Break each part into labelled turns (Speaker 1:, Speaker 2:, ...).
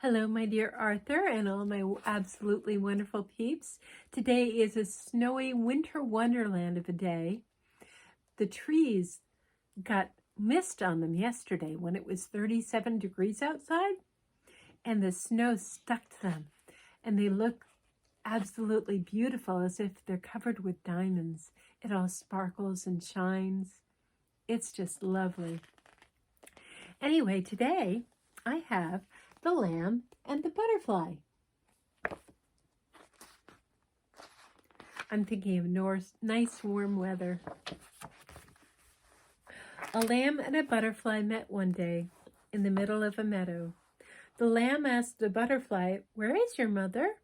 Speaker 1: Hello, my dear Arthur and all my absolutely wonderful peeps. Today is a snowy winter wonderland of a day. The trees got mist on them yesterday when it was 37 degrees outside, and the snow stuck to them, and they look absolutely beautiful as if they're covered with diamonds. It all sparkles and shines. It's just lovely. Anyway, today I have the lamb and the butterfly. I'm thinking of nice warm weather. A lamb and a butterfly met one day in the middle of a meadow. The lamb asked the butterfly, "Where is your mother?"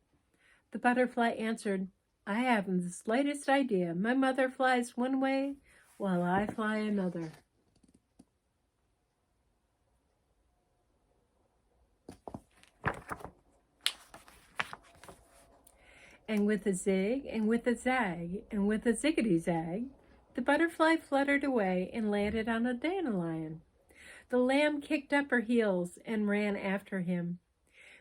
Speaker 1: The butterfly answered, "I haven't the slightest idea. My mother flies one way while I fly another." And with a zig, and with a zag, and with a ziggity-zag, the butterfly fluttered away and landed on a dandelion. The lamb kicked up her heels and ran after him.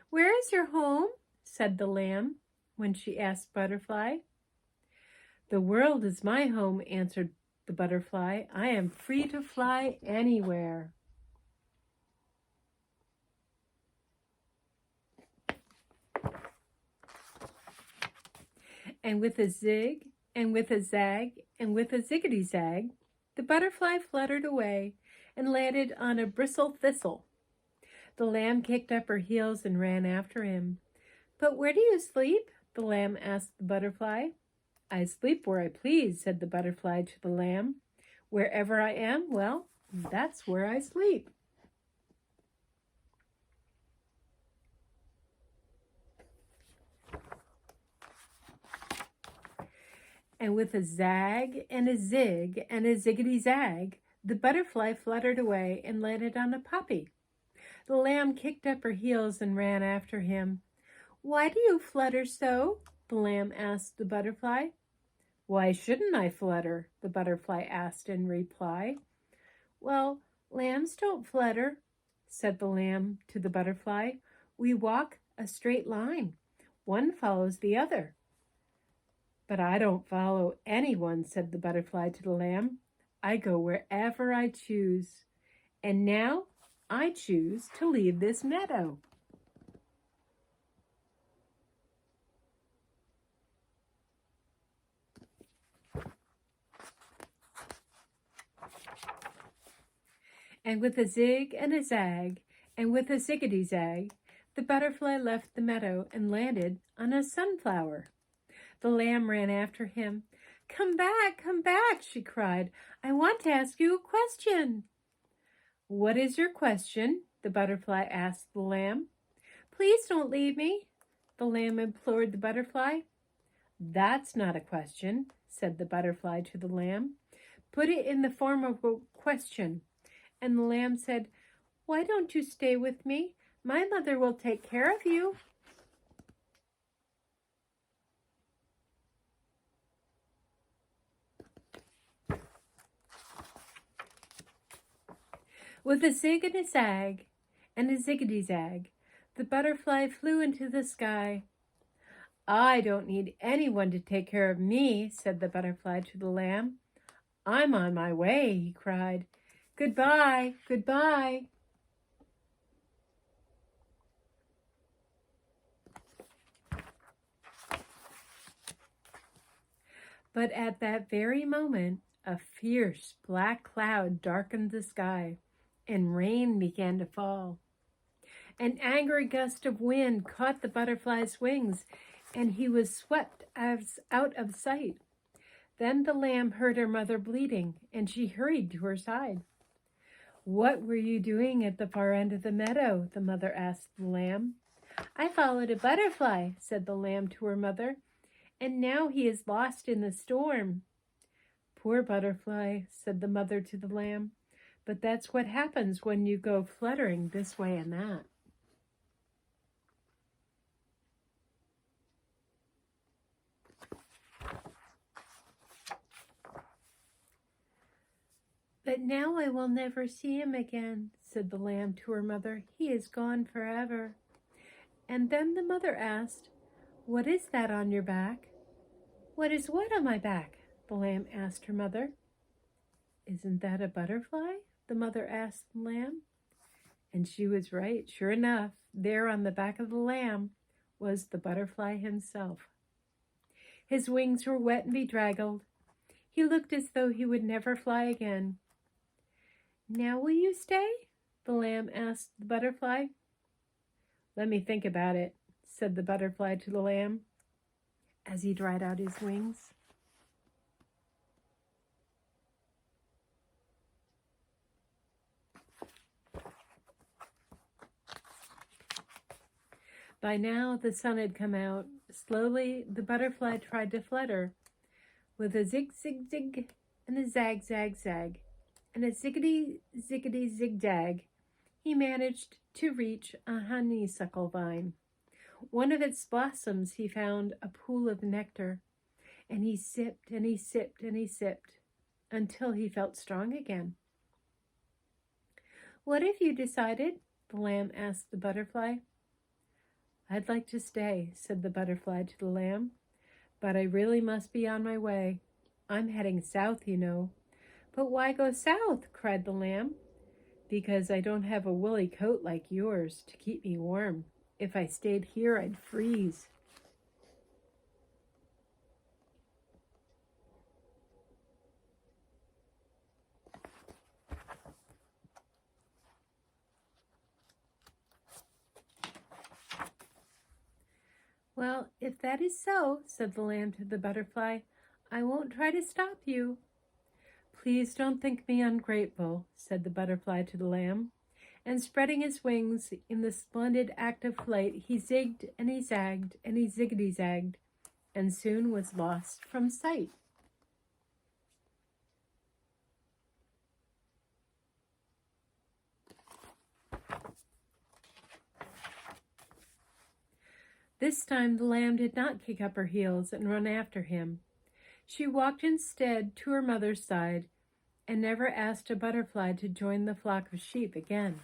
Speaker 1: "Where is your home?" said the lamb when she asked Butterfly. "The world is my home," answered the butterfly. "I am free to fly anywhere." And with a zig, and with a zag, and with a ziggity-zag, the butterfly fluttered away and landed on a bristle thistle. The lamb kicked up her heels and ran after him. "But where do you sleep?" the lamb asked the butterfly. "I sleep where I please," said the butterfly to the lamb. "Wherever I am, well, that's where I sleep." And with a zag and a zig and a ziggity-zag, the butterfly fluttered away and landed on a poppy. The lamb kicked up her heels and ran after him. "Why do you flutter so?" the lamb asked the butterfly. "Why shouldn't I flutter?" the butterfly asked in reply. "Well, lambs don't flutter," said the lamb to the butterfly. "We walk a straight line. One follows the other." "But I don't follow anyone," said the butterfly to the lamb. "I go wherever I choose. And now I choose to leave this meadow." And with a zig and a zag, and with a ziggity-zag, the butterfly left the meadow and landed on a sunflower. The lamb ran after him. Come back, she cried. "I want to ask you a question." "What is your question?" the butterfly asked the lamb. "Please don't leave me," the lamb implored the butterfly. "That's not a question," said the butterfly to the lamb. "Put it in the form of a question." And the lamb said, "Why don't you stay with me? My mother will take care of you." With a zig and a zag, and a ziggity-zag, the butterfly flew into the sky. "I don't need anyone to take care of me," said the butterfly to the lamb. "I'm on my way," he cried. "Goodbye, goodbye." But at that very moment, a fierce black cloud darkened the sky, and rain began to fall. An angry gust of wind caught the butterfly's wings, and he was swept out of sight. Then the lamb heard her mother bleating, and she hurried to her side. "What were you doing at the far end of the meadow?" the mother asked the lamb. "I followed a butterfly," said the lamb to her mother, "and now he is lost in the storm." "Poor butterfly," said the mother to the lamb, "but that's what happens when you go fluttering this way and that." "But now I will never see him again," said the lamb to her mother. "He is gone forever." And then the mother asked, "What is that on your back?" "What is what on my back?" the lamb asked her mother. "Isn't that a butterfly?" the mother asked the lamb. And she was right. Sure enough, there on the back of the lamb was the butterfly himself. His wings were wet and bedraggled. He looked as though he would never fly again. "Now will you stay?" the lamb asked the butterfly. "Let me think about it," said the butterfly to the lamb as he dried out his wings. By now the sun had come out. Slowly the butterfly tried to flutter. With a zig zig zig and a zag zag zag and a ziggity ziggity zigzag, he managed to reach a honeysuckle vine. One of its blossoms he found a pool of nectar, and he sipped and he sipped and he sipped until he felt strong again. "What have you decided?" the lamb asked the butterfly. "I'd like to stay," said the butterfly to the lamb, "but I really must be on my way. I'm heading south, you know." "But why go south?" cried the lamb. "Because I don't have a woolly coat like yours to keep me warm. If I stayed here, I'd freeze." "Well, if that is so," said the lamb to the butterfly, "I won't try to stop you." "Please don't think me ungrateful," said the butterfly to the lamb, and spreading his wings in the splendid act of flight, he zigged and he zagged and he ziggity zagged, and soon was lost from sight. This time the lamb did not kick up her heels and run after him. She walked instead to her mother's side and never asked a butterfly to join the flock of sheep again.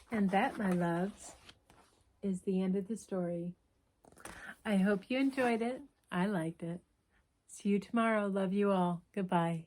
Speaker 1: And that, my loves, is the end of the story. I hope you enjoyed it. I liked it. See you tomorrow. Love you all. Goodbye.